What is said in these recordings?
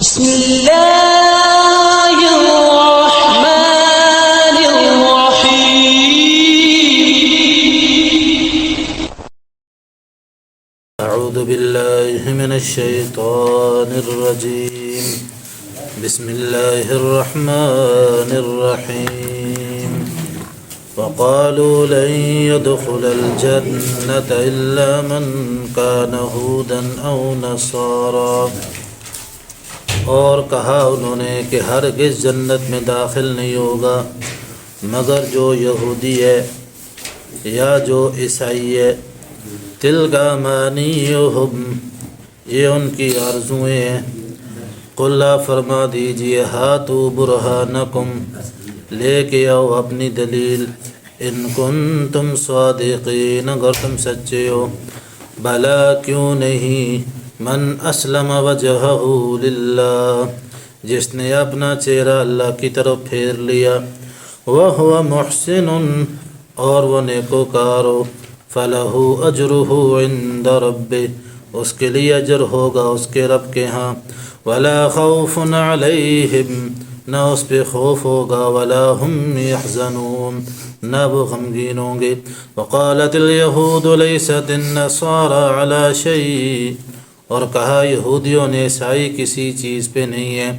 بسم الله الرحمن الرحيم. أعوذ بالله من الشيطان الرجيم. بسم الله الرحمن الرحيم. وقالوا لن يدخل الجنة إلا من كان هودا أو نصارى. اور کہا انہوں نے کہ ہرگز جنت میں داخل نہیں ہوگا مگر جو یہودی ہے یا جو عیسائی ہے. تلک امانیہم، یہ ان کی آرزویں ہیں. قل فرما دیجئے ہاتوا برہانکم، لے کے آؤ اپنی دلیل، ان کنتم صادقین، اگر تم سچے ہو. بلا کیوں نہیں، من اسلم وجہہ للہ، جس نے اپنا چہرہ اللہ کی طرف پھیر لیا، وہو محسن، اور وہ نیکوکار ہو، فلہ اجرہ عند ربہ، اس کے لیے اجر ہوگا اس کے رب کے ہاں. ولا خوف علیہم، نہ اس پہ خوف ہوگا، ولا ہم یحزنون، نہ وہ غمگین ہوں گے. وقالت الیہود لیست النصارى علی شیء، اور کہا یہودیوں نے عیسائی کسی چیز پہ نہیں ہے.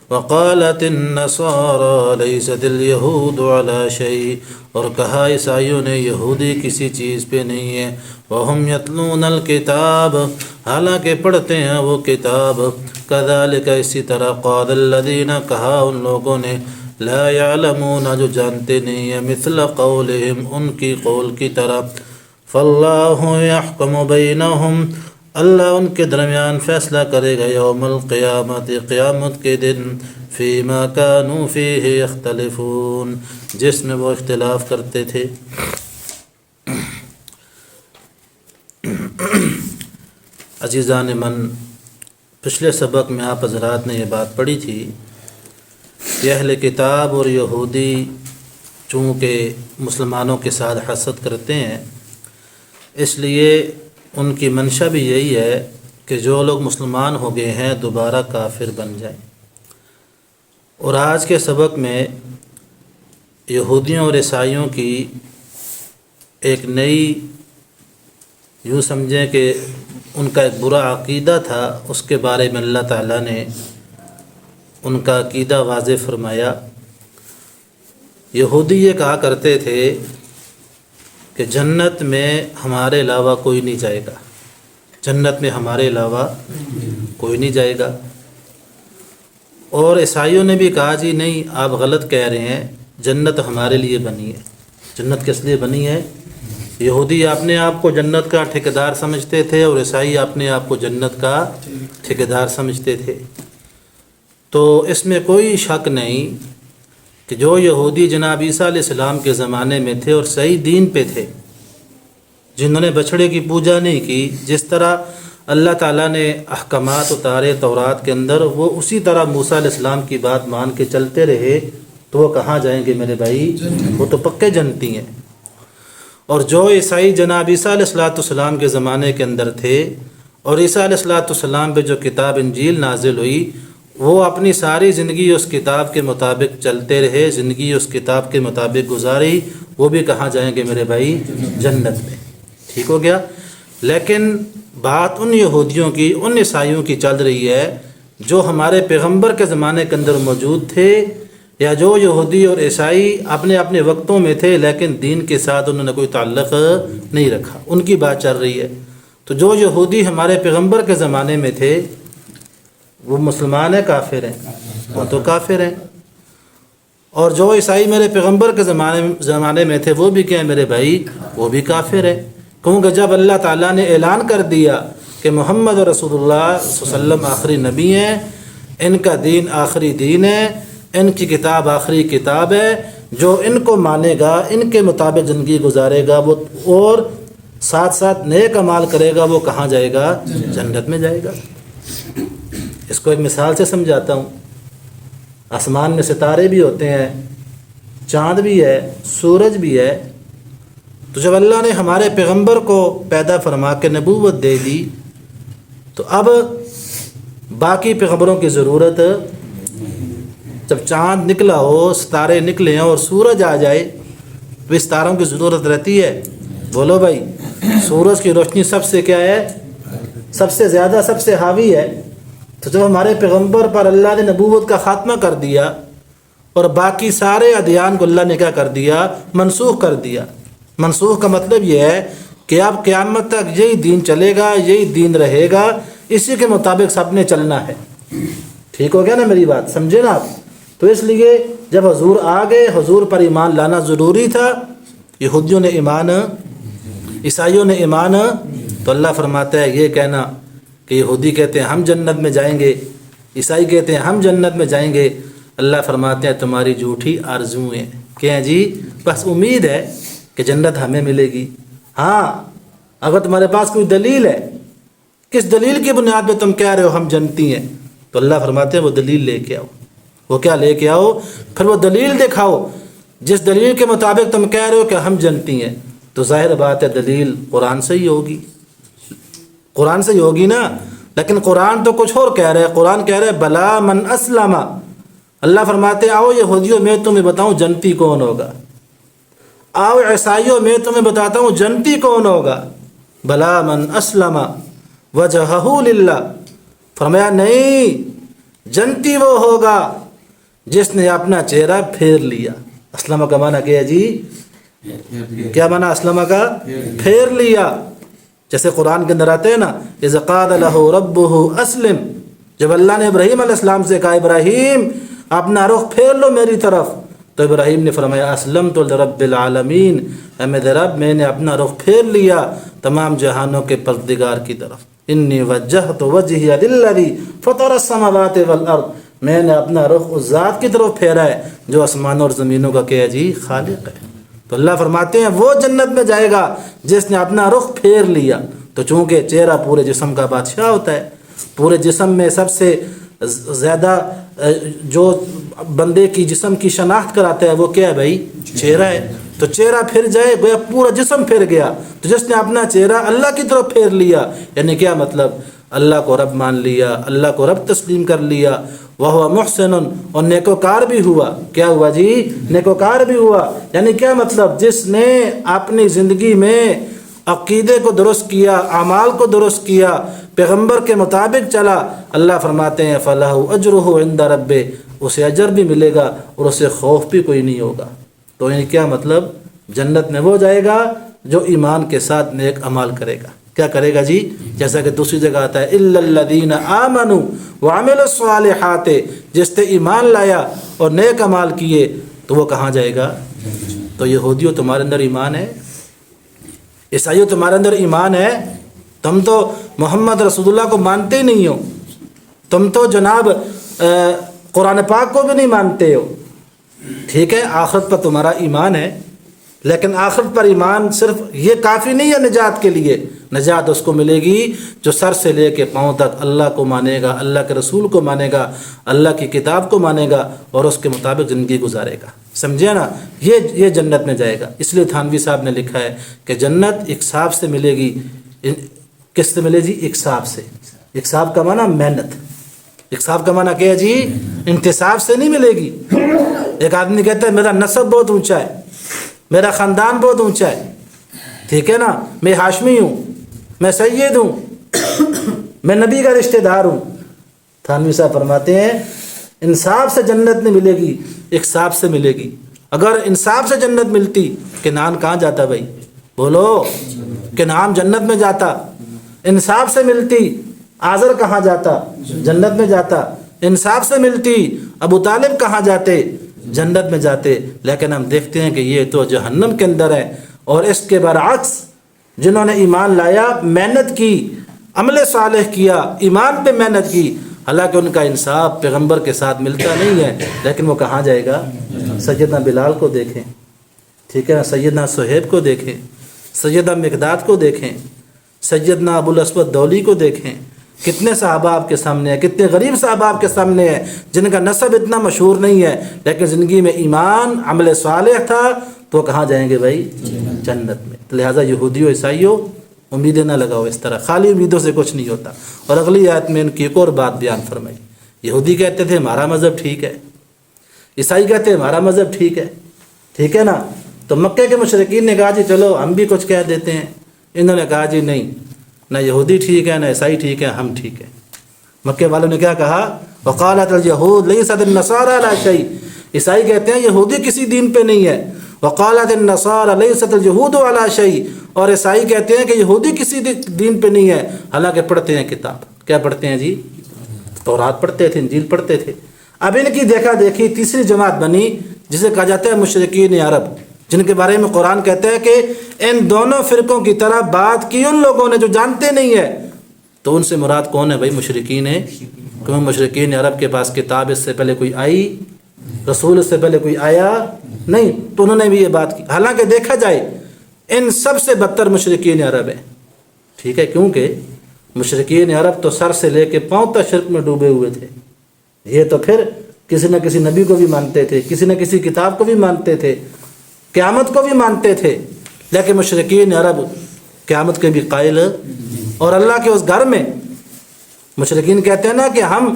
وقالت النصارى لیست الیہود علی شیء، اور کہا عیسائیوں نے یہودی کسی چیز پہ نہیں ہے. وہم یتلون الکتاب، حالانکہ پڑھتے ہیں وہ کتاب. کذالک، اسی طرح، قال الذین، کہا ان لوگوں نے، لا یعلمون، جو جانتے نہیں ہیں، مثل قولہم، ان کی قول کی طرح. فاللہ یحکم بینہم، اللہ ان کے درمیان فیصلہ کرے گا یوم القیامت، قیامت کے دن. فیما کانوا فیہ یختلفون، جس میں وہ اختلاف کرتے تھے. عزیزان من، پچھلے سبق میں آپ حضرات نے یہ بات پڑھی تھی کہ اہل کتاب اور یہودی چونکہ مسلمانوں کے ساتھ حسد کرتے ہیں، اس لیے ان کی منشا بھی یہی ہے کہ جو لوگ مسلمان ہو گئے ہیں دوبارہ کافر بن جائیں. اور آج کے سبق میں یہودیوں اور عیسائیوں کی ایک نئی، یوں سمجھیں کہ ان کا ایک برا عقیدہ تھا، اس کے بارے میں اللہ تعالیٰ نے ان کا عقیدہ واضح فرمایا. یہودی یہ کہا کرتے تھے کہ جنت میں ہمارے علاوہ کوئی نہیں جائے گا، جنت میں ہمارے علاوہ کوئی نہیں جائے گا. اور عیسائیوں نے بھی کہا جی نہیں، آپ غلط کہہ رہے ہیں، جنت ہمارے لیے بنی ہے. جنت کس لیے بنی ہے؟ یہودی اپنے آپ کو جنت کا ٹھیکیدار سمجھتے تھے اور عیسائی اپنے آپ کو جنت کا ٹھیکیدار سمجھتے تھے. تو اس میں کوئی شک نہیں کہ جو یہودی جناب عیسیٰ علیہ السلام کے زمانے میں تھے اور صحیح دین پہ تھے، جنہوں نے بچھڑے کی پوجا نہیں کی، جس طرح اللہ تعالیٰ نے احکامات اتارے تورات کے اندر، وہ اسی طرح موسیٰ علیہ السلام کی بات مان کے چلتے رہے، تو وہ کہاں جائیں گے میرے بھائی؟ وہ تو پکے جنتی ہیں. اور جو عیسائی جناب عیسیٰ علیہ السلام کے زمانے کے اندر تھے اور عیسیٰ علیہ السلام پہ جو کتاب انجیل نازل ہوئی، وہ اپنی ساری زندگی اس کتاب کے مطابق چلتے رہے، زندگی اس کتاب کے مطابق گزاری، وہ بھی کہاں جائیں گے میرے بھائی؟ جنت میں. ٹھیک ہو گیا. لیکن بات ان یہودیوں کی، ان عیسائیوں کی چل رہی ہے جو ہمارے پیغمبر کے زمانے کے اندر موجود تھے، یا جو یہودی اور عیسائی اپنے اپنے وقتوں میں تھے لیکن دین کے ساتھ انہوں نے کوئی تعلق نہیں رکھا. ان کی بات چل رہی ہے. تو جو یہودی ہمارے پیغمبر کے زمانے میں تھے وہ مسلمان ہیں کافر ہیں؟ وہ تو کافر ہیں. اور جو عیسائی میرے پیغمبر کے زمانے میں تھے وہ بھی کیا ہیں میرے بھائی؟ وہ بھی کافر ہیں. کیونکہ جب اللہ تعالیٰ نے اعلان کر دیا کہ محمد رسول اللہ صلی اللہ علیہ وسلم آخری نبی ہیں، ان کا دین آخری دین ہے، ان کی کتاب آخری کتاب ہے، جو ان کو مانے گا، ان کے مطابق زندگی گزارے گا، وہ اور ساتھ ساتھ نیک اعمال کرے گا، وہ کہاں جائے گا؟ جنت میں جائے گا. اس کو ایک مثال سے سمجھاتا ہوں. آسمان میں ستارے بھی ہوتے ہیں، چاند بھی ہے، سورج بھی ہے. تو جب اللہ نے ہمارے پیغمبر کو پیدا فرما کے نبوت دے دی، تو اب باقی پیغمبروں کی ضرورت، جب چاند نکلا ہو، ستارے نکلے ہیں اور سورج آ جائے تو اس ستاروں کی ضرورت رہتی ہے؟ بولو بھائی، سورج کی روشنی سب سے کیا ہے؟ سب سے زیادہ، سب سے حاوی ہے۔ تو جب ہمارے پیغمبر پر اللہ نے نبوت کا خاتمہ کر دیا اور باقی سارے ادیان کو اللہ نے کیا کر دیا؟ منسوخ کر دیا۔ منسوخ کا مطلب یہ ہے کہ اب قیامت تک یہی دین چلے گا، یہی دین رہے گا، اسی کے مطابق سب نے چلنا ہے۔ ٹھیک ہو گیا نا میری بات؟ سمجھے نا آپ؟ تو اس لیے جب حضور آ گئے، حضور پر ایمان لانا ضروری تھا۔ یہودیوں نے ایمان، عیسائیوں نے ایمان، تو اللہ فرماتا ہے یہ کہنا کہ یہودی کہتے ہیں ہم جنت میں جائیں گے، عیسائی کہتے ہیں ہم جنت میں جائیں گے، اللہ فرماتے ہیں تمہاری جھوٹی آرزوئیں کیا ہیں جی؟ بس امید ہے کہ جنت ہمیں ملے گی۔ ہاں اگر تمہارے پاس کوئی دلیل ہے، کس دلیل کی بنیاد پہ تم کہہ رہے ہو ہم جنتی ہیں، تو اللہ فرماتے ہیں وہ دلیل لے کے آؤ۔ وہ کیا لے کے آؤ؟ پھر وہ دلیل دکھاؤ جس دلیل کے مطابق تم کہہ رہے ہو کہ ہم جنتی ہیں۔ تو ظاہر بات ہے دلیل قرآن سے ہی ہوگی، قرآن سے ہی ہوگی نا۔ لیکن قرآن تو کچھ اور کہہ رہا ہے، قرآن کہہ رہا ہے بلا من اسلم۔ اللہ فرماتے ہیں آؤ یہودیوں میں تمہیں بتاؤں جنتی کون ہوگا، آؤ عیسائیوں میں تمہیں بتاتا ہوں جنتی کون ہوگا۔ بلا من اسلم وجہہ للہ، فرمایا نہیں، جنتی وہ ہوگا جس نے اپنا چہرہ پھیر لیا۔ اسلم کا معنی کیا ہے جی؟ کیا معنی اسلم کا؟ پھیر لیا۔ جیسے قرآن کے اندر آتے ہیں نا اذ قال لہ ربہ اسلم، جب اللہ نے ابراہیم علیہ السلام سے کہا ابراہیم اپنا رخ پھیر لو میری طرف، تو ابراہیم نے فرمایا اسلمت لرب العالمین، اے میرے رب میں نے اپنا رخ پھیر لیا تمام جہانوں کے پروردگار کی طرف۔ انی وجہت وجہی للذی فطر السماوات والارض، میں نے اپنا رخ اس ذات کی طرف پھیرا ہے جو آسمانوں اور زمینوں کا کیا ہے جی؟ خالق ہے۔ تو اللہ فرماتے ہیں وہ جنت میں جائے گا جس نے اپنا رخ پھیر لیا۔ تو چونکہ چہرہ پورے جسم کا بادشاہ ہوتا ہے، پورے جسم میں سب سے زیادہ جو بندے کی جسم کی شناخت کراتا ہے وہ کیا ہے بھائی؟ چہرہ ہے۔ تو چہرہ پھر جائے گویا پورا جسم پھر گیا۔ تو جس نے اپنا چہرہ اللہ کی طرف پھیر لیا، یعنی کیا مطلب؟ اللہ کو رب مان لیا، اللہ کو رب تسلیم کر لیا، وہ محسن، اور نیکوکار بھی ہوا۔ کیا ہوا جی؟ نیکوکار بھی ہوا۔ یعنی کیا مطلب؟ جس نے اپنی زندگی میں عقیدے کو درست کیا، اعمال کو درست کیا، پیغمبر کے مطابق چلا، اللہ فرماتے ہیں فَلَهُ أَجْرُهُ عِنْدَ رَبِّهِ، اسے اجر بھی ملے گا اور اسے خوف بھی کوئی نہیں ہوگا۔ تو یعنی کیا مطلب؟ جنت میں وہ جائے گا جو ایمان کے ساتھ نیک عمال کرے گا۔ کیا کرے گا جی؟ جیسا کہ دوسری جگہ آتا ہے إِلَّا الَّذِينَ آمَنُوا وَعَمِلُوا الصَّالِحَاتِ، جس نے ایمان لایا اور نیک عمال کیے تو وہ کہاں جائے گا؟ تو یہودیوں تمہارے اندر ایمان ہے، عیسائیوں تمہارے اندر ایمان ہے، تم تو محمد رسول اللہ کو مانتے ہی نہیں ہو، تم تو جناب قرآن پاک کو بھی نہیں مانتے ہو۔ ٹھیک ہے، آخرت پر تمہارا ایمان ہے، لیکن آخرت پر ایمان صرف یہ کافی نہیں ہے نجات کے لیے۔ نجات اس کو ملے گی جو سر سے لے کے پاؤں تک اللہ کو مانے گا، اللہ کے رسول کو مانے گا، اللہ کی کتاب کو مانے گا اور اس کے مطابق زندگی گزارے گا۔ سمجھے نا؟ یہ جنت میں جائے گا۔ اس لیے تھانوی صاحب نے لکھا ہے کہ جنت اکساب سے ملے گی۔ کس سے ملے جی؟ اکساب سے۔ اکساب کا معنی محنت، اکساب کا معنی کیا ہے جی؟ انتصاب سے نہیں ملے گی۔ ایک آدمی کہتا ہے میرا نسب بہت اونچا ہے، میرا خاندان بہت اونچا ہے، ٹھیک ہے نا، میں ہاشمی ہوں، میں سید ہوں، میں نبی کا رشتہ دار ہوں۔ تھانوی صاحب فرماتے ہیں انصاف سے جنت نہیں ملے گی، اکساب سے ملے گی۔ اگر انصاف سے جنت ملتی، کنعان کہاں جاتا بھائی؟ بولو، کنعان جنت میں جاتا۔ انصاف سے ملتی، آزر کہاں جاتا؟ جنت میں جاتا۔ انصاف سے ملتی، ابو طالب کہاں جاتے؟ جنت میں جاتے۔ لیکن ہم دیکھتے ہیں کہ یہ تو جہنم کے اندر ہے۔ اور اس کے برعکس جنہوں نے ایمان لایا، محنت کی، عمل صالح کیا، ایمان پہ محنت کی، حالانکہ ان کا انصاف پیغمبر کے ساتھ ملتا نہیں ہے، لیکن وہ کہاں جائے گا؟ سیدنا بلال کو دیکھیں، ٹھیک ہے نا، سیدنا صہیب کو دیکھیں، سیدنا مقداد کو دیکھیں، سیدنا ابو الاسود دولی کو دیکھیں۔ کتنے صحابہ آپ کے سامنے ہیں، کتنے غریب صحابہ آپ کے سامنے ہیں جن کا نسب اتنا مشہور نہیں ہے، لیکن زندگی میں ایمان، عمل صالح تھا، تو کہاں جائیں گے بھائی؟ جنت میں۔ لہٰذا یہودیوں عیسائیوں امیدیں نہ لگاؤ اس طرح، خالی امیدوں سے کچھ نہیں ہوتا۔ اور اگلی آیت میں ان کی ایک اور بات بیان فرمائی، یہودی کہتے تھے ہمارا مذہب ٹھیک ہے، عیسائی کہتے ہیں ہمارا مذہب ٹھیک ہے، ٹھیک ہے نا؟ تو مکے کے مشرکین نے کہا جی چلو ہم بھی کچھ کہہ دیتے ہیں، انہوں نے کہا جی نہیں، نہ یہودی ٹھیک ہے نہ عیسائی ٹھیک ہے، ہم ٹھیک ہے۔ مکے والوں نے کیا کہا؟ وقالت الیہود لیست النصارى علی شیء، عیسائی کہتے ہیں یہودی کسی دین پہ نہیں ہے، وقالت النصارى لیست اليہود علی شیء، اور عیسائی کہتے ہیں کہ یہودی کسی دین پہ نہیں ہے، حالانکہ پڑھتے ہیں کتاب۔ کیا پڑھتے ہیں جی؟ تورات پڑھتے تھے، انجیل پڑھتے تھے۔ اب ان کی دیکھا دیکھی تیسری جماعت بنی جسے کہا جاتا ہے مشرکین عرب، جن کے بارے میں قرآن کہتا ہے کہ ان دونوں فرقوں کی طرح بات کی ان لوگوں نے جو جانتے نہیں ہے۔ تو ان سے مراد کون ہے بھائی؟ مشرکین ہے، کیوں؟ مشرکین عرب کے پاس کتاب اس سے پہلے کوئی آئی، رسول اس سے پہلے کوئی آیا نہیں، تو انہوں نے بھی یہ بات کی۔ حالانکہ دیکھا جائے ان سب سے بدتر مشرکین عرب ہیں، ٹھیک ہے، کیونکہ مشرکین عرب تو سر سے لے کے پاؤں تک شرک میں ڈوبے ہوئے تھے۔ یہ تو پھر کسی نہ کسی نبی کو بھی مانتے تھے، کسی نہ کسی کتاب کو بھی مانتے تھے، قیامت کو بھی مانتے تھے، لیکن مشرکین عرب قیامت کے بھی قائل، اور اللہ کے اس گھر میں مشرکین کہتے ہیں نا کہ ہم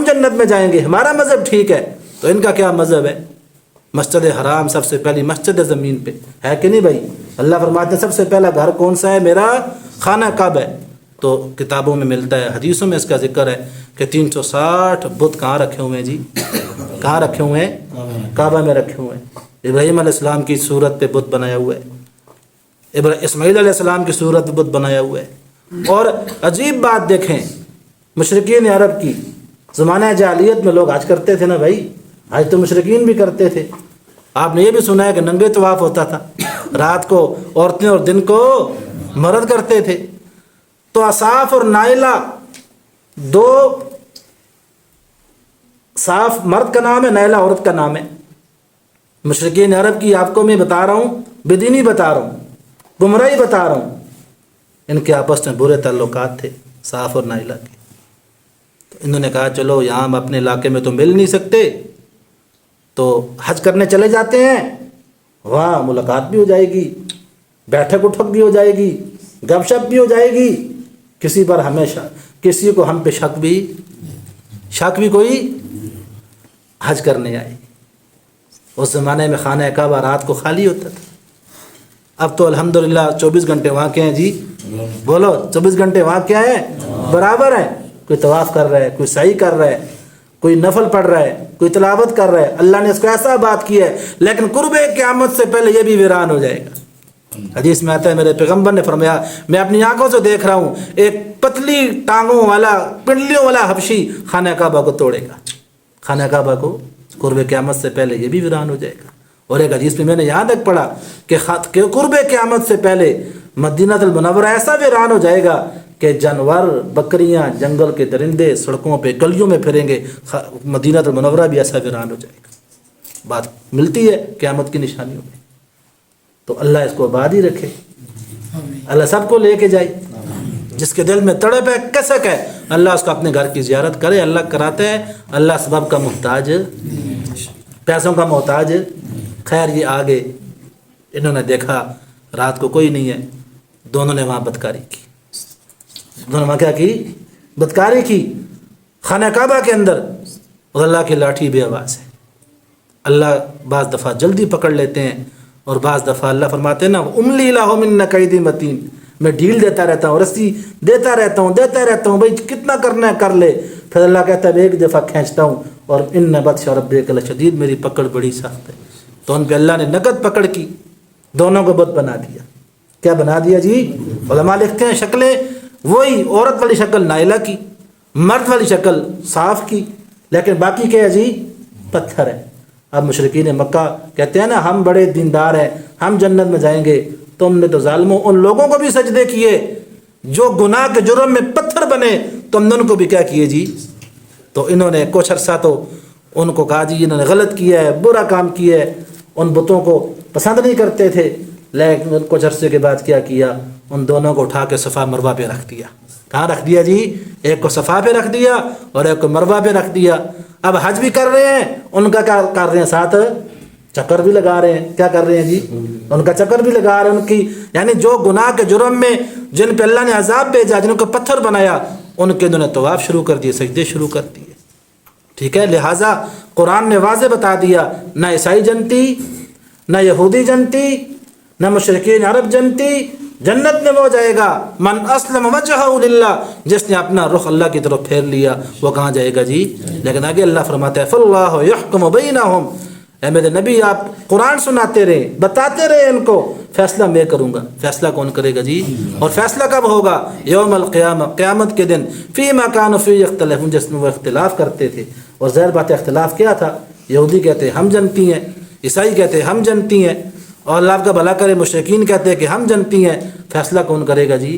جنت میں جائیں گے، ہمارا مذہب ٹھیک ہے۔ تو ان کا کیا مذہب ہے؟ مسجد حرام سب سے پہلی مسجد زمین پہ ہے کہ نہیں بھائی؟ اللہ فرماتے ہیں سب سے پہلا گھر کون سا ہے؟ میرا خانہ کعبہ ہے۔ تو کتابوں میں ملتا ہے، حدیثوں میں اس کا ذکر ہے کہ 360 بت کہاں رکھے ہوئے ہیں جی؟ کہاں رکھے ہوئے ہیں؟ کعبہ میں رکھے ہوئے ہیں۔ ابراہیم علیہ السلام کی صورت پہ بت بنایا ہوا ہے، اسماعیل علیہ السلام کی صورت پہ بت بنایا ہوا ہے۔ اور عجیب بات دیکھیں مشرکین عرب کی، زمانہ جاہلیت میں لوگ حج کرتے تھے نا بھائی، حج تو مشرکین بھی کرتے تھے۔ آپ نے یہ بھی سنا ہے کہ ننگے طواف ہوتا تھا، رات کو عورتیں اور دن کو مرد کرتے تھے۔ تو اصاف اور نائلہ دو، صاف مرد کا نام ہے، نائلہ عورت کا نام ہے۔ مشرکین عرب کی آپ کو میں بتا رہا ہوں، بدینی بتا رہا ہوں، گمراہی بتا رہا ہوں، ان کے آپس میں برے تعلقات تھے صاف اور نائلہ کے۔ تو انہوں نے کہا چلو یہاں ہم اپنے علاقے میں تو مل نہیں سکتے، تو حج کرنے چلے جاتے ہیں، وہاں ملاقات بھی ہو جائے گی، بیٹھک اٹھک بھی ہو جائے گی، گپ شپ بھی ہو جائے گی، کسی پر ہمیشہ کسی کو ہم پہ شک بھی کوئی حج کرنے آئے۔ اس زمانے میں خانہ کعبہ رات کو خالی ہوتا تھا، اب تو الحمدللہ 24 گھنٹے وہاں کے ہیں جی، بولو 24 گھنٹے وہاں کیا ہے؟ برابر ہے۔ کوئی طواف کر رہا ہے، کوئی سعی کر رہا ہے، کوئی نفل پڑھ رہا ہے، کوئی تلاوت کر رہا ہے، اللہ نے اس کو ایسا بات کی ہے، لیکن قرب قیامت سے پہلے یہ بھی ویران ہو جائے گا۔ حدیث میں آتا ہے میرے پیغمبر نے فرمایا میں اپنی آنکھوں سے دیکھ رہا ہوں ایک پتلی ٹانگوں والا پنڈلیوں والا حبشی خانہ کعبہ کو توڑے گا، خانہ کعبہ کو قرب قیامت سے پہلے یہ بھی ویران ہو جائے گا۔ اور ایک حدیث میں میں نے یہاں تک پڑھا کہ قرب قیامت سے پہلے مدینہ المنورہ ایسا ویران ہو جائے گا کہ جانور، بکریاں، جنگل کے درندے سڑکوں پہ گلیوں میں پھریں گے، مدینہ المنورہ بھی ایسا ویران ہو جائے گا۔ بات ملتی ہے قیامت کی نشانیوں میں، تو اللہ اس کو آباد ہی رکھے، اللہ سب کو لے کے جائے۔ جس کے دل میں تڑپ ہے، کسک ہے، اللہ اس کو اپنے گھر کی زیارت کرے۔ اللہ کراتے ہیں، اللہ سبب کا محتاج، پیسوں کا محتاج۔ خیر یہ آگے انہوں نے دیکھا رات کو کوئی نہیں ہے، دونوں نے وہاں بدکاری کی، دونوں نے وہاں کیا کی؟ بدکاری کی خانہ کعبہ کے اندر، اور اللہ کی لاٹھی بے آواز ہے۔ اللہ بعض دفعہ جلدی پکڑ لیتے ہیں، اور بعض دفعہ اللہ فرماتے ہیں نا املی لہم ان کید متین، میں ڈھیل دیتا رہتا ہوں، رسی دیتا رہتا ہوں، بھائی کتنا کرنا ہے کر لے۔ پھر اللہ کہتا ہے ایک دفعہ کھینچتا ہوں، اور ان بطش ربک لشدید، میری پکڑ بڑی سخت ہے۔ تو ان پہ اللہ نے نقد پکڑ کی، دونوں کو بت بنا دیا۔ کیا بنا دیا جی؟ علماء لکھتے ہیں شکلیں وہی، عورت والی شکل نائلہ کی، مرد والی شکل صاف کی، لیکن باقی کیا ہے جی؟ پتھر ہے۔ اب مشرکین مکہ کہتے ہیں نا ہم بڑے دیندار ہیں، ہم جنت میں جائیں گے، تم نے تو ظالموں ان لوگوں کو بھی سجدے کیے جو گناہ کے جرم میں پتھر بنے، تم نے ان کو بھی کیا کیے جی؟ تو انہوں نے کچھ عرصہ تو ان کو کہا جی انہوں نے غلط کیا ہے، برا کام کیا ہے، ان بتوں کو پسند نہیں کرتے تھے، لیکن کچھ عرصے کے بعد کیا کیا؟ ان دونوں کو اٹھا کے صفا مروہ پہ رکھ دیا۔ کہاں رکھ دیا جی؟ ایک کو صفا پہ رکھ دیا اور ایک کو مروہ پہ رکھ دیا۔ اب حج بھی کر رہے ہیں، ان کا کیا کر رہے ہیں؟ ساتھ چکر بھی لگا رہے ہیں. کیا کر رہے ہیں جی؟ ان کا چکر بھی لگا رہے ہیں. ان کی یعنی جو گناہ کے جرم میں جن پہ اللہ نے عذاب بھیجا، جن کو پتھر بنایا، ان کے انہوں نے طواف شروع کر دیے، سجدے شروع کر دیے. ٹھیک ہے، لہٰذا قرآن نے واضح بتا دیا، نہ عیسائی جنتی، نہ یہودی جنتی، نہ مشرکین عرب جنتی. جنت میں وہ جائے گا من اسلم وجہہ للہ، جس نے اپنا رخ اللہ کی طرف پھیر لیا، وہ کہاں جائے گا جی؟ لیکن آگے اللہ فرماتا ہے فاللہ یحکم بینہم. اے میرے نبی آپ قرآن سناتے رہے، بتاتے رہے ان کو، فیصلہ میں کروں گا. فیصلہ کون کرے گا جی؟ اور فیصلہ کب ہوگا؟ یوم القیامہ، قیامت کے دن. فیما کانوا فیہ یختلفون، جس میں وہ اختلاف کرتے تھے. اور ظاہر بات اختلاف کیا تھا؟ یہودی کہتے ہم جنتی ہیں، عیسائی کہتے ہم جنتی ہیں، اور اللہ آپ کا بھلا کرے مشرکین کہتے ہیں کہ ہم جنتی ہیں. فیصلہ کون کرے گا جی؟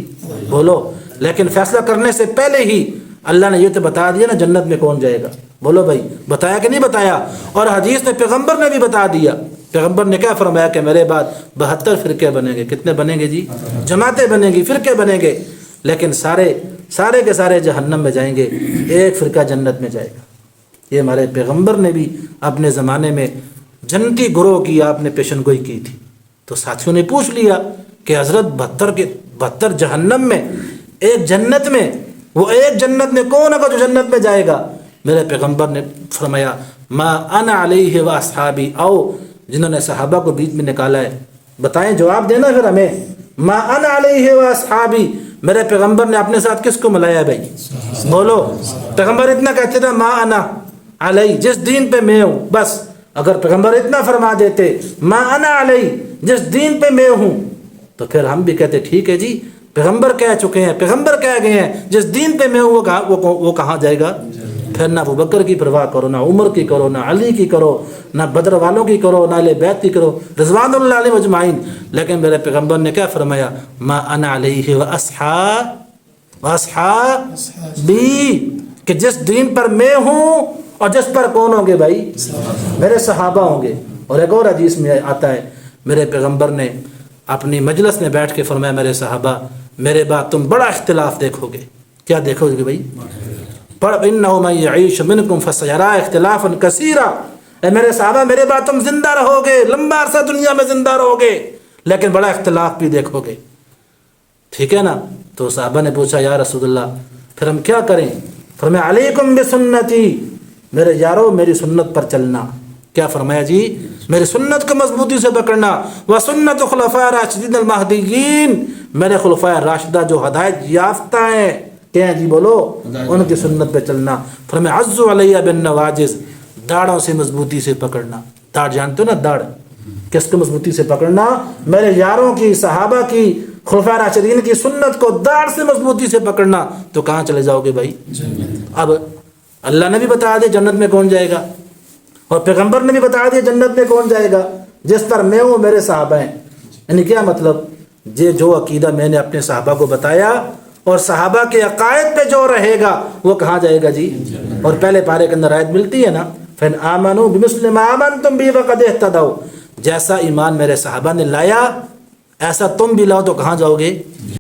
بولو. لیکن فیصلہ کرنے سے پہلے ہی اللہ نے یہ تو بتا دیا نا جنت میں کون جائے گا. بولو بھائی، بتایا کہ نہیں بتایا؟ اور حدیث میں پیغمبر نے بھی بتا دیا. پیغمبر نے کیا فرمایا کہ میرے بعد 72 فرقے بنیں گے. کتنے بنیں گے جی؟ جماعتیں بنیں گی، فرقے بنیں گے. لیکن سارے کے سارے جہنم میں جائیں گے، ایک فرقہ جنت میں جائے گا. یہ ہمارے پیغمبر نے بھی اپنے زمانے میں جنتی گروہ کی آپ نے پیشن گوئی کی تھی. تو ساتھیوں نے پوچھ لیا کہ حضرت 72 جہنم میں، ایک جنت میں، وہ ایک جنت میں کون ہوگا جو جنت میں جائے گا؟ میرے پیغمبر نے فرمایا ما انا علیہ و اصحابی، آؤ جنہوں نے صحابہ کو بیچ میں نکالا ہے بتائیں، جواب دینا پھر ہمیں. ما انا علیہ و اصحابی، میرے پیغمبر نے اپنے ساتھ کس کو ملایا بھائی؟ بولو. پیغمبر اتنا کہتے تھے ما انا علیہ، جس دین پہ میں ہوں بس. اگر پیغمبر اتنا فرما دیتے ما انا علیہ، جس دین پہ میں ہوں، تو پھر ہم بھی کہتے ٹھیک ہے جی، پیغمبر کہہ چکے ہیں، پیغمبر کہہ گئے ہیں جس دین پہ میں ہوں وہ کہاں جائے گا؟ پھر نہ ابو بکر کی پرواہ کرو، نہ عمر کی کرو، نہ علی کی کرو، نہ بدر والوں کی کرو، نہ اہل بیت کی کرو رضوان اللہ علیہم اجمعین. لیکن میرے پیغمبر نے کیا فرمایا؟ ما انا علیہ و اصحابی، کہ جس دین پر میں ہوں، اور جس پر کون ہوں گے بھائی؟ میرے صحابہ ہوں گے. اور ایک اور حدیث میں آتا ہے میرے پیغمبر نے اپنی مجلس میں بیٹھ کے فرمایا میرے صحابہ میرے بعد تم بڑا اختلاف دیکھو گے. کیا دیکھو گے بھائی؟ اِنَّهُ مَن يَعِيشُ مِنْكُمْ فَسَيَرَىٰ اخْتِلَافًا كَثِيرًا. اے میرے صحابہ میرے بعد تم زندہ رہو گے، لمبا عرصہ دنیا میں زندہ رہو گے، لیکن بڑا اختلاف بھی دیکھو گے. ٹھیک ہے نا؟ تو صحابہ نے پوچھا یا رسول اللہ پھر ہم کیا کریں؟ فرمایا علیکم بسنتی، میرے یارو میری سنت پر چلنا. کیا فرمایا جی؟ میری سنت کو مضبوطی سے پکڑنا. وسنت خلفاء راشدین المہدیین، میرے خلفاء راشدہ جو ہدایت یافتہ ہیں، کیا ہیں جی؟ بولو. ان کی سنت پہ چلنا. فرمایا عضوا علیہ بالنواجذ، داڑھوں سے مضبوطی سے پکڑنا. داڑھ جانتے ہو نا؟ داڑھ کس کو مضبوطی سے پکڑنا؟ میرے یاروں کی، صحابہ کی، خلفاء راشدین کی سنت کو داڑھ سے مضبوطی سے پکڑنا. تو کہاں چلے جاؤ گے بھائی؟ اب اللہ نے بھی بتا دیا جنت میں کون جائے گا، اور پیغمبر نے بھی بتا دیا جنت میں کون جائے گا. جس پر میں ہوں میرے صحابہ ہیں. یعنی کیا مطلب؟ جو عقیدہ میں نے اپنے صحابہ کو بتایا اور صحابہ کے عقائد پہ جو رہے گا وہ کہاں جائے گا جی؟ اور پہلے پارے کے اندر آیت ملتی ہے نا فَإِنْ آمَنُوا بِمِثْلِ مَا آمَنْتُمْ بِهِ فَقَدِ اهْتَدَوْا، جیسا ایمان میرے صحابہ نے لایا ایسا تم بھی لاؤ تو کہاں جاؤ گے؟